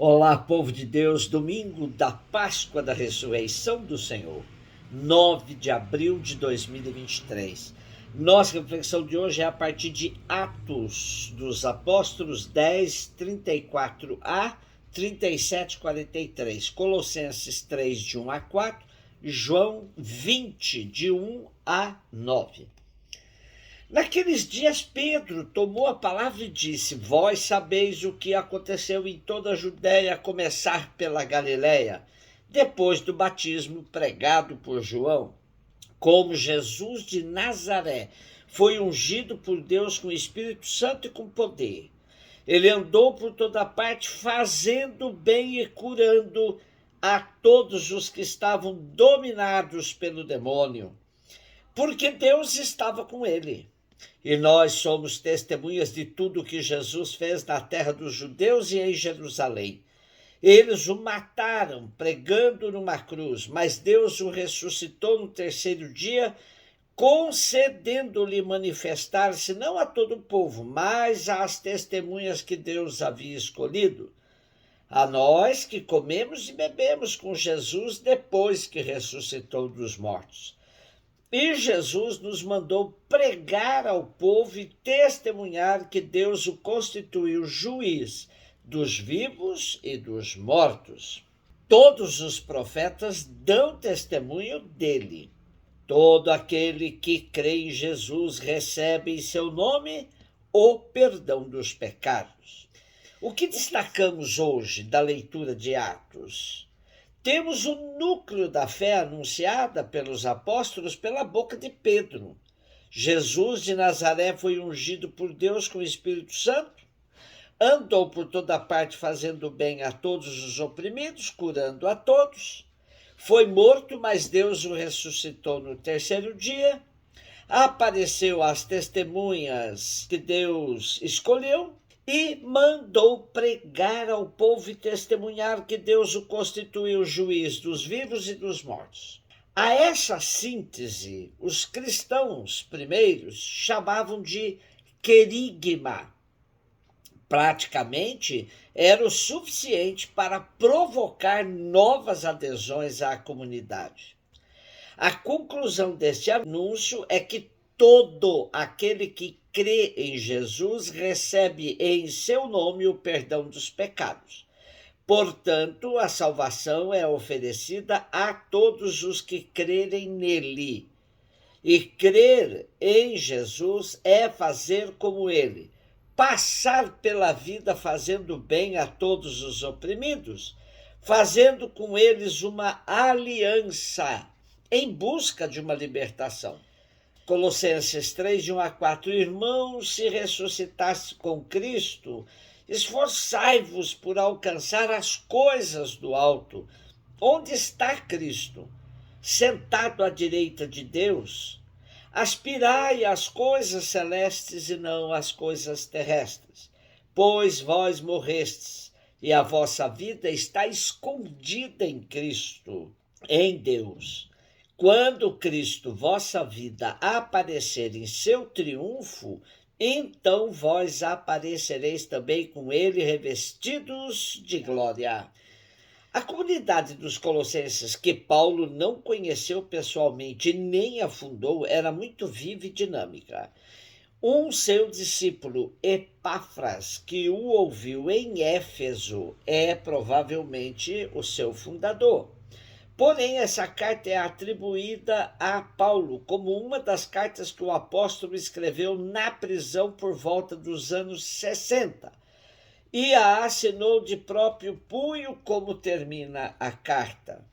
Olá, povo de Deus, domingo da Páscoa da Ressurreição do Senhor, 9 de abril de 2023. Nossa reflexão de hoje é a partir de Atos dos Apóstolos 10, 34a, 37, 43, Colossenses 3, de 1 a 4, João 20, de 1 a 9. Naqueles dias Pedro tomou a palavra e disse: Vós sabeis o que aconteceu em toda a Judéia, a começar pela Galiléia, depois do batismo pregado por João, como Jesus de Nazaré foi ungido por Deus com o Espírito Santo e com poder. Ele andou por toda parte fazendo bem e curando a todos os que estavam dominados pelo demônio, porque Deus estava com ele. E nós somos testemunhas de tudo que Jesus fez na terra dos judeus e em Jerusalém. Eles o mataram pregando numa cruz, mas Deus o ressuscitou no terceiro dia, concedendo-lhe manifestar-se não a todo o povo, mas às testemunhas que Deus havia escolhido, a nós que comemos e bebemos com Jesus depois que ressuscitou dos mortos. E Jesus nos mandou pregar ao povo e testemunhar que Deus o constituiu juiz dos vivos e dos mortos. Todos os profetas dão testemunho dele. Todo aquele que crê em Jesus recebe em seu nome o perdão dos pecados. O que destacamos hoje da leitura de Atos? Temos o núcleo da fé anunciada pelos apóstolos pela boca de Pedro. Jesus de Nazaré foi ungido por Deus com o Espírito Santo, andou por toda parte fazendo bem a todos os oprimidos, curando a todos. Foi morto, mas Deus o ressuscitou no terceiro dia. Apareceu às testemunhas que Deus escolheu e mandou pregar ao povo e testemunhar que Deus o constituiu juiz dos vivos e dos mortos. A essa síntese, os cristãos primeiros chamavam de querigma. Praticamente era o suficiente para provocar novas adesões à comunidade. A conclusão deste anúncio é que todo aquele que crê em Jesus recebe em seu nome o perdão dos pecados. Portanto, a salvação é oferecida a todos os que crerem nele. E crer em Jesus é fazer como ele, passar pela vida fazendo bem a todos os oprimidos, fazendo com eles uma aliança em busca de uma libertação. Colossenses 3, de 1 a 4, irmãos, se ressuscitaste com Cristo, esforçai-vos por alcançar as coisas do alto, onde está Cristo, sentado à direita de Deus. Aspirai às coisas celestes e não às coisas terrestres, pois vós morrestes, e a vossa vida está escondida em Cristo, em Deus. Quando Cristo, vossa vida, aparecer em seu triunfo, então vós aparecereis também com ele revestidos de glória. A comunidade dos colossenses, que Paulo não conheceu pessoalmente nem a fundou, era muito viva e dinâmica. Seu discípulo, Epáfras, que o ouviu em Éfeso, é provavelmente o seu fundador. Porém, essa carta é atribuída a Paulo como uma das cartas que o apóstolo escreveu na prisão por volta dos anos 60 e a assinou de próprio punho, como termina a carta.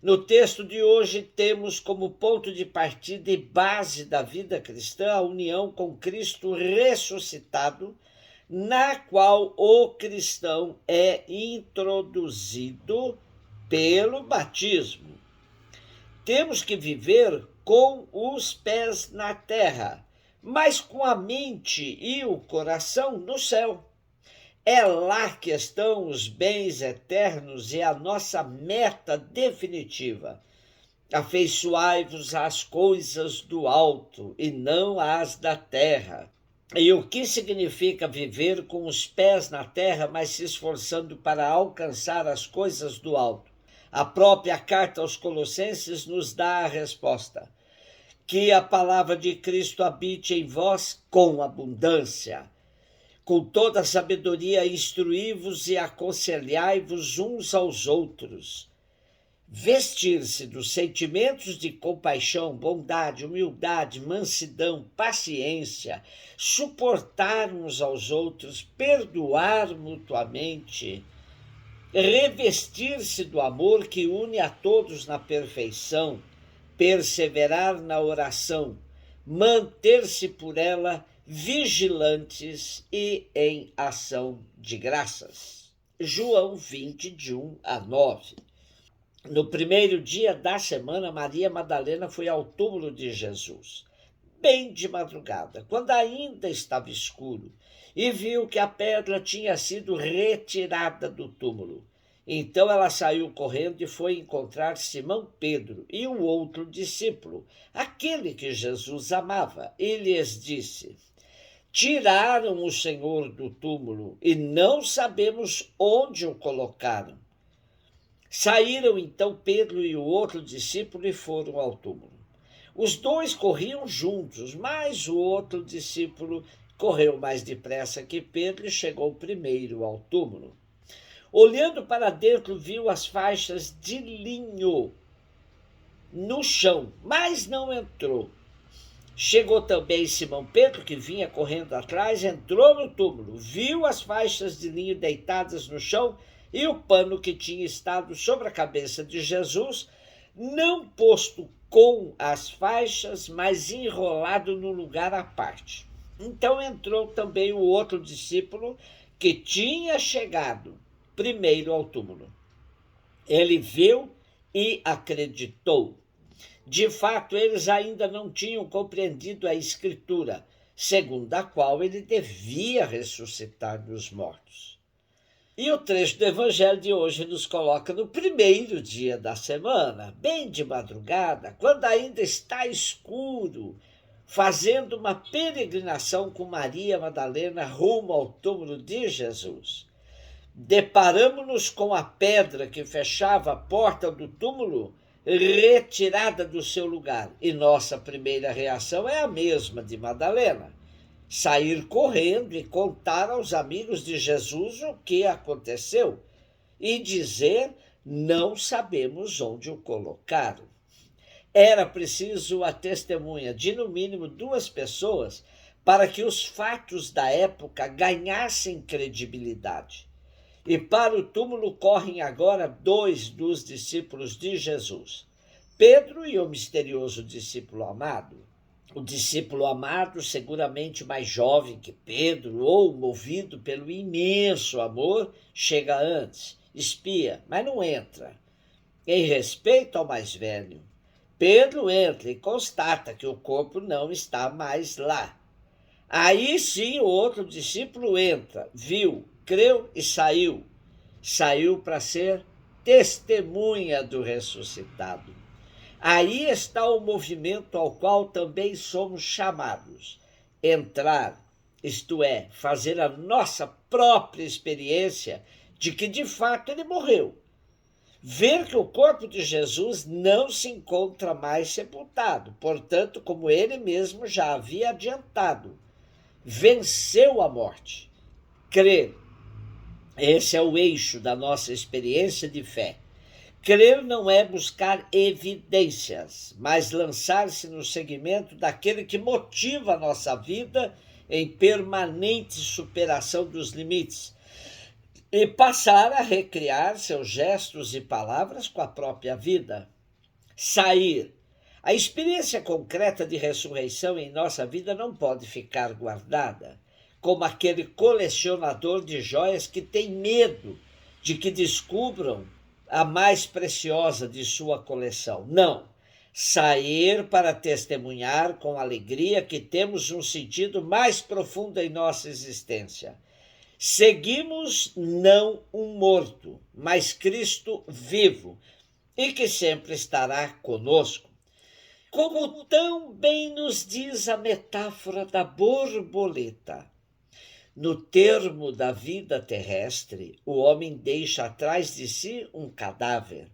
No texto de hoje, temos como ponto de partida e base da vida cristã a união com Cristo ressuscitado, na qual o cristão é introduzido pelo batismo. Temos que viver com os pés na terra, mas com a mente e o coração no céu. É lá que estão os bens eternos e a nossa meta definitiva. Afeiçoai-vos às coisas do alto e não às da terra. E o que significa viver com os pés na terra, mas se esforçando para alcançar as coisas do alto? A própria carta aos Colossenses nos dá a resposta: que a palavra de Cristo habite em vós com abundância. Com toda a sabedoria, instruí-vos e aconselhai-vos uns aos outros. Vestir-se dos sentimentos de compaixão, bondade, humildade, mansidão, paciência, suportar uns aos outros, perdoar mutuamente, revestir-se do amor que une a todos na perfeição, perseverar na oração, manter-se por ela vigilantes e em ação de graças. João 20, de 1-9. No primeiro dia da semana, Maria Madalena foi ao túmulo de Jesus, bem de madrugada, quando ainda estava escuro, e viu que a pedra tinha sido retirada do túmulo. Então ela saiu correndo e foi encontrar Simão Pedro e o outro discípulo, aquele que Jesus amava, e lhes disse: tiraram o Senhor do túmulo e não sabemos onde o colocaram. Saíram então Pedro e o outro discípulo e foram ao túmulo. Os dois corriam juntos, mas o outro discípulo correu mais depressa que Pedro e chegou primeiro ao túmulo. Olhando para dentro, viu as faixas de linho no chão, mas não entrou. Chegou também Simão Pedro, que vinha correndo atrás, entrou no túmulo, viu as faixas de linho deitadas no chão e o pano que tinha estado sobre a cabeça de Jesus, não posto com as faixas, mas enrolado no lugar à parte. Então entrou também o outro discípulo que tinha chegado primeiro ao túmulo. Ele viu e acreditou. De fato, eles ainda não tinham compreendido a Escritura, segundo a qual ele devia ressuscitar dos mortos. E o trecho do Evangelho de hoje nos coloca no primeiro dia da semana, bem de madrugada, quando ainda está escuro, fazendo uma peregrinação com Maria Madalena rumo ao túmulo de Jesus. Deparamos-nos com a pedra que fechava a porta do túmulo retirada do seu lugar. E nossa primeira reação é a mesma de Madalena: sair correndo e contar aos amigos de Jesus o que aconteceu e dizer: não sabemos onde o colocaram. Era preciso a testemunha de no mínimo 2 pessoas para que os fatos da época ganhassem credibilidade. E para o túmulo correm agora 2 dos discípulos de Jesus, Pedro e o misterioso discípulo amado. O discípulo amado, seguramente mais jovem que Pedro, ou movido pelo imenso amor, chega antes, espia, mas não entra. Em respeito ao mais velho, Pedro entra e constata que o corpo não está mais lá. Aí sim o outro discípulo entra, viu, creu e saiu. Saiu para ser testemunha do ressuscitado. Aí está o movimento ao qual também somos chamados: entrar, isto é, fazer a nossa própria experiência de que de fato ele morreu. Ver que o corpo de Jesus não se encontra mais sepultado, portanto, como ele mesmo já havia adiantado, venceu a morte. Crer. Esse é o eixo da nossa experiência de fé. Crer não é buscar evidências, mas lançar-se no seguimento daquele que motiva a nossa vida em permanente superação dos limites e passar a recriar seus gestos e palavras com a própria vida. Sair. A experiência concreta de ressurreição em nossa vida não pode ficar guardada, como aquele colecionador de joias que tem medo de que descubram a mais preciosa de sua coleção. Não. Sair para testemunhar com alegria que temos um sentido mais profundo em nossa existência. Seguimos não um morto, mas Cristo vivo, e que sempre estará conosco. Como tão bem nos diz a metáfora da borboleta. No termo da vida terrestre, o homem deixa atrás de si um cadáver.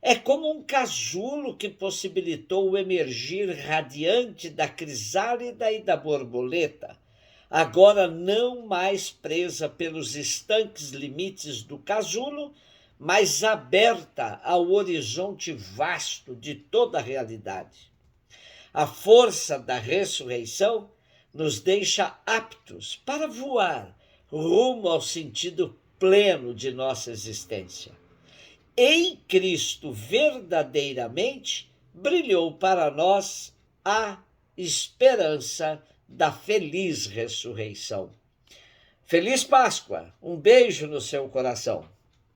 É como um casulo que possibilitou o emergir radiante da crisálida e da borboleta, agora não mais presa pelos estanques limites do casulo, mas aberta ao horizonte vasto de toda a realidade. A força da ressurreição nos deixa aptos para voar rumo ao sentido pleno de nossa existência. Em Cristo, verdadeiramente, brilhou para nós a esperança da feliz ressurreição. Feliz Páscoa! Um beijo no seu coração.